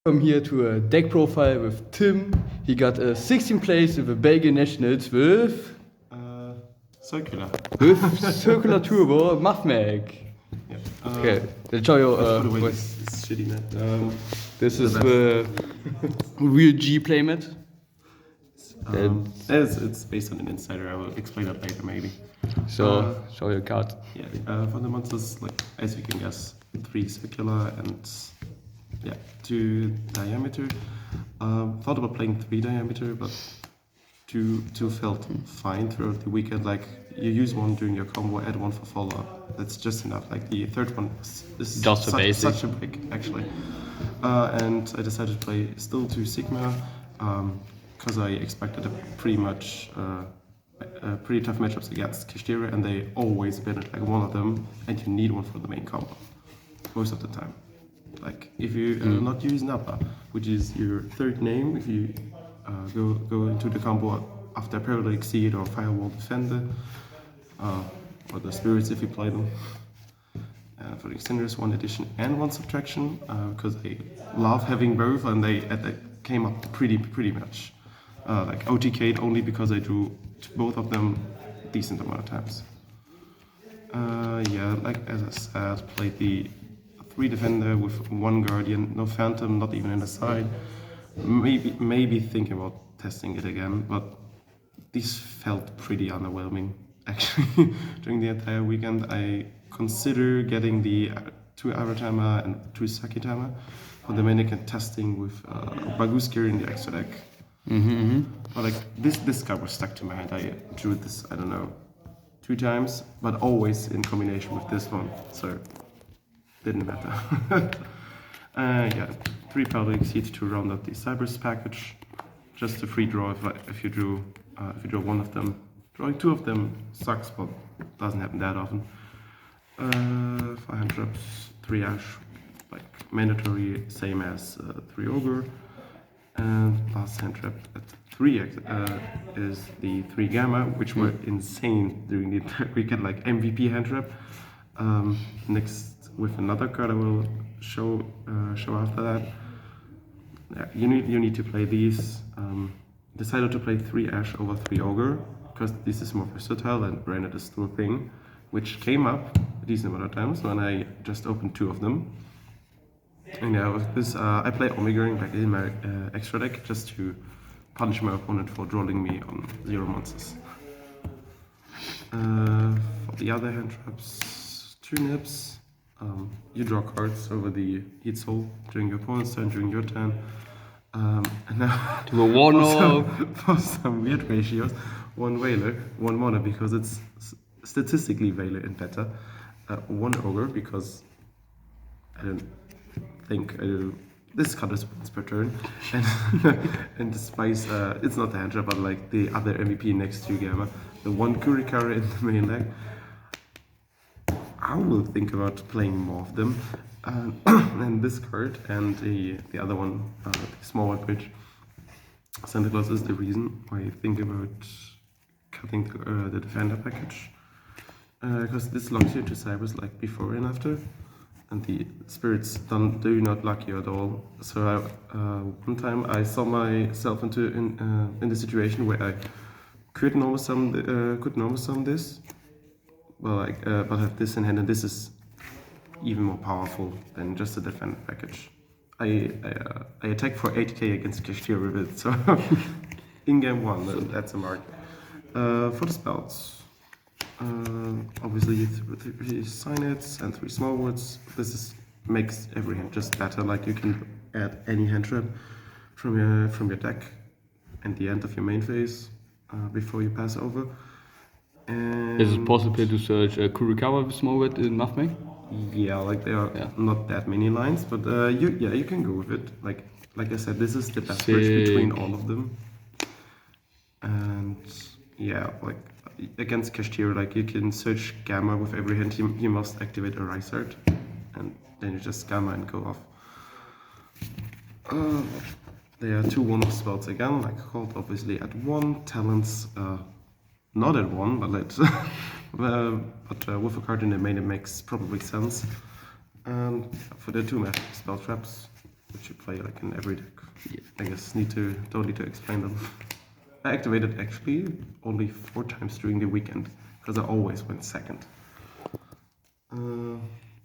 Come here to a deck profile with Tim. He got a 16th place with the Belgian Nationals with Circular. Circular Turbo Mathmech. Yeah. Okay, I'll show you. By the way, this shitty net. This is the real G playmat. It's based on an insider. I will explain that later, maybe. So show your card. Yeah. For the monsters, like as you can guess, 3 circular and 2 diameter. Thought about playing 3 diameter, but 2 felt fine throughout the weekend. Like you use one during your combo, add one for follow up. That's just enough. Like the third one is just such a break actually. And I decided to play still 2 Sigma because I expected a pretty tough matchups against Kishtira, and they always been like one of them, and you need one for the main combo most of the time. Like if you not use Napa, which is your third name, if you go into the combo after Parallel Exceed or Firewall Defender, or the Spirits if you play them. For the Extenders, 1 addition and 1 subtraction, because I love having both, and they came up pretty much. Like OTK'd only because I drew both of them decent amount of times. Like as I said, played the 3 defender with 1 guardian, no phantom, not even in the side. Maybe thinking about testing it again, but this felt pretty underwhelming actually. During the entire weekend, I consider getting the 2 Aratama and 2 Sakitama for the main deck and testing with Baguskir in the extra deck. But like this card was stuck to my hand. I drew this, I don't know, 2 times, but always in combination with this one, so didn't matter. 3 probably exceeds to round up the Cybers package. Just a free draw if you draw one of them. Drawing 2 of them sucks, but doesn't happen that often. 5 hand traps, 3 Ash, like mandatory, same as 3 Ogre. And last hand trap at 3 is the 3 Gamma, which were insane during the entire weekend, like MVP hand trap. Next with another card I will show after that. Yeah, you need to play these. Decided to play 3 Ash over 3 Ogre because this is more versatile and branded is still a thing, which came up a decent amount of times when I just opened 2 of them. And with this, I played Omega back in my extra deck just to punish my opponent for drawing me on 0 monsters. For the other hand traps, 2 Nips. You draw cards over the Heat Soul during your opponent's turn, during your turn. And now for some weird ratios, 1 Whaler, 1 Mana because it's statistically Whaler and better. 1 Ogre because I don't think this card is once per turn, and the Spice, it's not the hand trap, but like the other MVP next to Gamma, the 1 Kurikara in the main deck. I will think about playing more of them, and this card and the other one, the small one, which Santa Claus is the reason why I think about cutting the Defender package, because this locks you to Cybers like before and after. And the Spirits do not lock you at all. So one time I saw myself in the situation where I could normal sum this, but have this in hand, and this is even more powerful than just a Defender package. I attack for 8k against Kashtir with it, so in game 1, that's a mark. For the spells. Obviously 3 Signets and 3 small words. This makes every hand just better. Like you can add any hand trap from your deck at the end of your main phase before you pass over. And is it possible to search Kurikawa with small word in Mathmech? Yeah, like there are not that many lines, but you can go with it. Like I said, this is the best bridge between all of them. And like against Kashtir, like you can search Gamma with every hand. You must activate a Rise Art, and then you just Gamma and go off. There are 2 one-off spells again, like Hold obviously at 1, Talents not at 1, but with a card in the main it makes probably sense. And for the 2 magic spell traps, which you play like in every deck. I guess need to Tody to explain them. I activated actually only 4 times during the weekend because I always went second.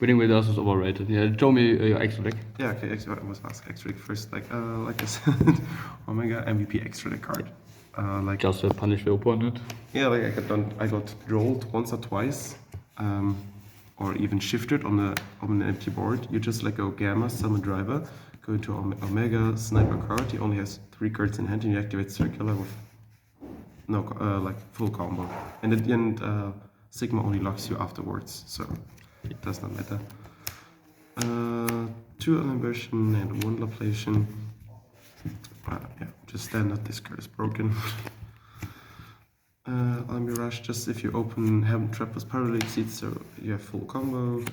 Winning with us is overrated. Yeah, show me your extra deck. Yeah, okay, I was asked extra deck first. Like I said, Omega MVP extra deck card. Like Just to punish the opponent. yeah, like I got rolled once or twice, or even shifted on an empty board. You just like go Gamma, summon Driver, go into Omega, sniper card. He only has 3 cards in hand, and you activate Circular with no like full combo. And at the end, Sigma only locks you afterwards, so it does not matter. 2 Inversion and 1 Laplation. Yeah, just standard. This card is broken. Army Rush, just if you open Heaven Trap with Parallel Exceed, so you have full combo.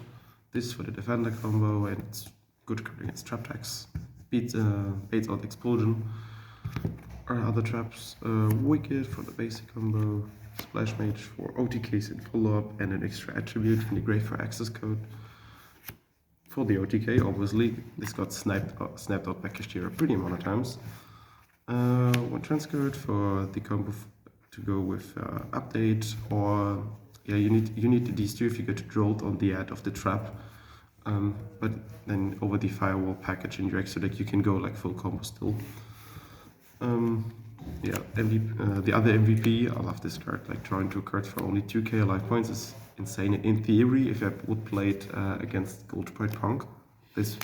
This for the Defender combo, and it's good card against trap attacks. Baits out Explosion. Or other traps. Wicked for the basic combo. Splash Mage for OTKs in follow-up, and an extra attribute in the grave for access code. For the OTK, obviously, this got snapped out by Kashtira pretty amount of times. 1 transcode for the combo to go with update, or yeah, you need to destroy if you get drilled on the ad of the trap. But then over the firewall package in your extra deck, you can go like full combo still. Yeah, the other MVP, I love this card. Like drawing 2 cards for only 2k life points is insane. In theory, if I would play it against Gold Pride Punk, this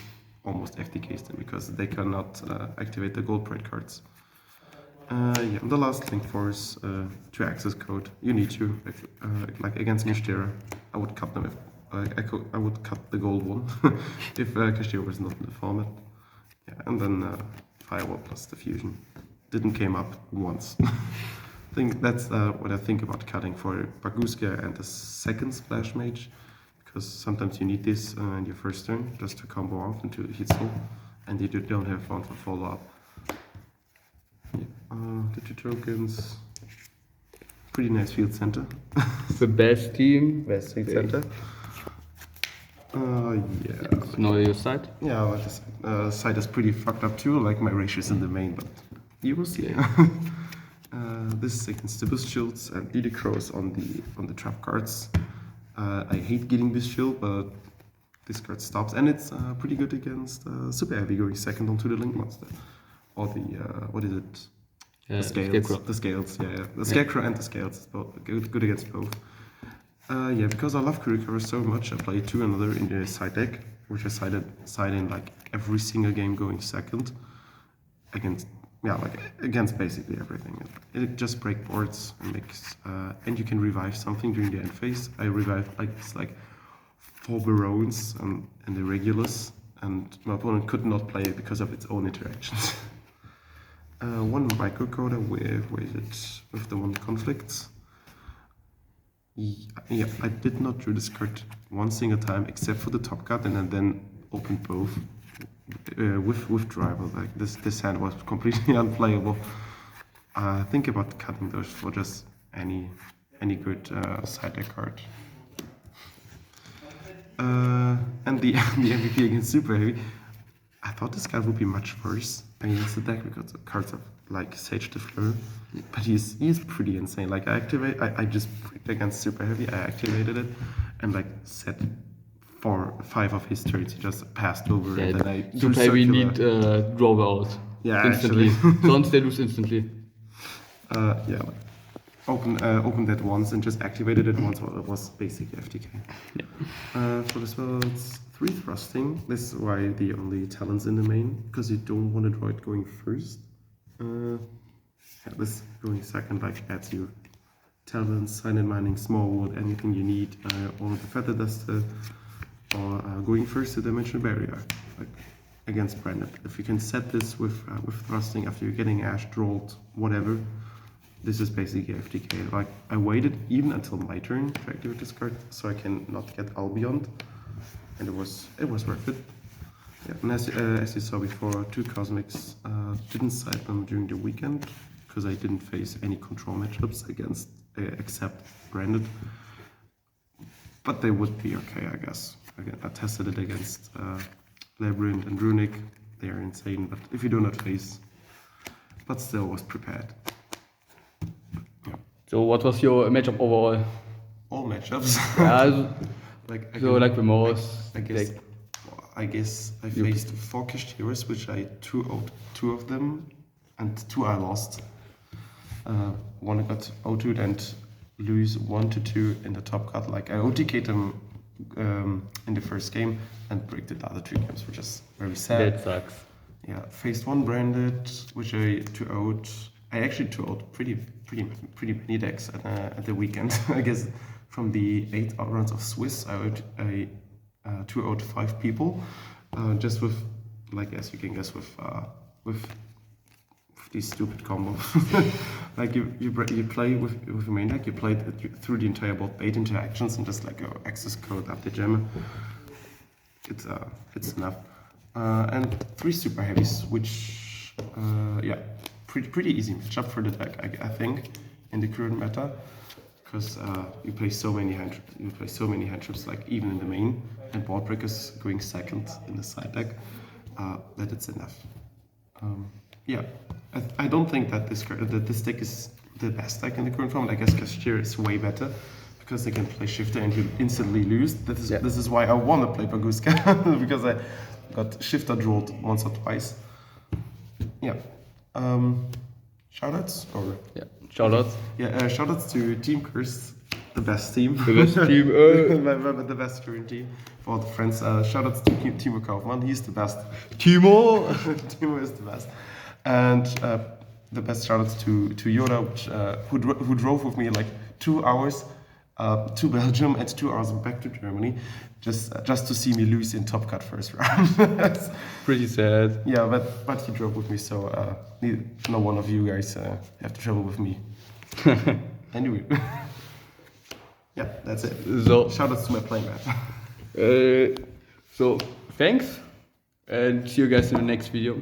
almost FTKs them because they cannot activate the Gold Pride cards. Yeah, the last Link Force to access code. You need to like against Kashtira. I would cut them if I would cut the gold one if Kashtira was not in the format. Yeah, and then Firewall plus the fusion. Didn't came up once. I think that's what I think about cutting for Baguska and the second Splash Mage, because sometimes you need this in your first turn just to combo off into the hit soul, and you don't have one for follow-up. Yeah, the 2 tokens. Pretty nice field center. The best team. Best field center. Yeah. Know your side? Yeah, like the side is pretty fucked up too, like my ratios in the main, but you will see. This is against the boost shields and Lily Crows on the trap cards. I hate getting this shield, but this card stops, and it's pretty good against Super Heavy going second onto the Link Monster. Or the, what is it? The scales. Scarecrow. The scales, yeah. The Scarecrow and the scales is both good against both. Yeah, because I love Kurikawa so much, I play 2 another in the side deck, which I side in like every single game going second against, yeah, like against basically everything. It just breaks boards and makes, and you can revive something during the end phase. I revived like 4 Barones and the Regulus, and my opponent could not play it because of its own interactions. 1 microcoder with the 1 conflicts. Yeah, I did not draw this card one single time except for the top card, and I then opened both with driver. Like this hand was completely unplayable. Think about cutting those for just any good side deck card. And the MVP against Super Heavy. I thought this guy would be much worse against the deck because the cards have like Sage the Fleur, but he's pretty insane. Like I just picked against Super Heavy, I activated it, and like set 5 of his turns. He just passed over, Yeah, and then I drew Super Heavy circular. need draw out. Yeah, Instantly. actually. Sonst they lose instantly. Yeah, opened that once and just activated it once. It was basically FTK. Yeah. For the spells, 3 thrusting. This is why the only talents in the main, because you don't want to draw it going first. Yeah, this going second like adds you talents, silent mining, small wood, anything you need, or the feather duster, or going first to dimensional barrier, like against Branded. If you can set this with thrusting after you're getting ash rolled, whatever, this is basically FTK. Like I waited even until my turn to activate this card, so I can not get Albion, and it was worth it. Yeah, and as you saw before, 2 Cosmics, didn't side them during the weekend because I didn't face any control matchups against except Branded, but they would be okay, I guess. Again, I tested it against Labyrinth and Runic. they are insane. But if you do not face, but still was prepared. So what was your matchup overall? All matchups. Yeah, like so like the most. I guess I faced 4 cashiers, which I 2-0'd 2 of them, and 2 I lost. One I got 0-2'd and lose 1-2 in the top cut. Like I OTK'd them in the first game and break the other 2 games, which is very sad. That sucks. Yeah, faced 1 branded, which I 2-0'd. I actually 2-0'd pretty many decks at the weekend. I guess from the 8 rounds of Swiss, I 2-0'd 5 people, just with, like as you can guess, with these stupid combos. Like you play with a main deck, you play through the entire board 8 interactions and just like go access code up the gem. It's enough. And 3 super heavies, which pretty easy matchup for the deck, I think, in the current meta, because you play so many hand trips, like even in the main, and board breakers going second in the side deck, that it's enough. I don't think that this deck is the best deck in the current form. I guess Cashier is way better because they can play Shifter and you instantly lose. This is why I want to play Baguska because I got Shifter drawed once or twice. Yeah. Shoutouts or Shoutouts. Shoutouts to Team Cursed, the best team. The best team. The best current team. For all the friends. Shoutouts to Timo Kaufmann. He's the best. Timo. Timo is the best. And the best shoutouts to Yoda, who drove with me like 2 hours to Belgium and 2 hours back to Germany, just to see me lose in top cut first round. That's pretty sad. Yeah, but he drove with me, so no one of you guys have to travel with me. Anyway, yeah, that's it. So shoutouts to my playmat. So thanks, and see you guys in the next video.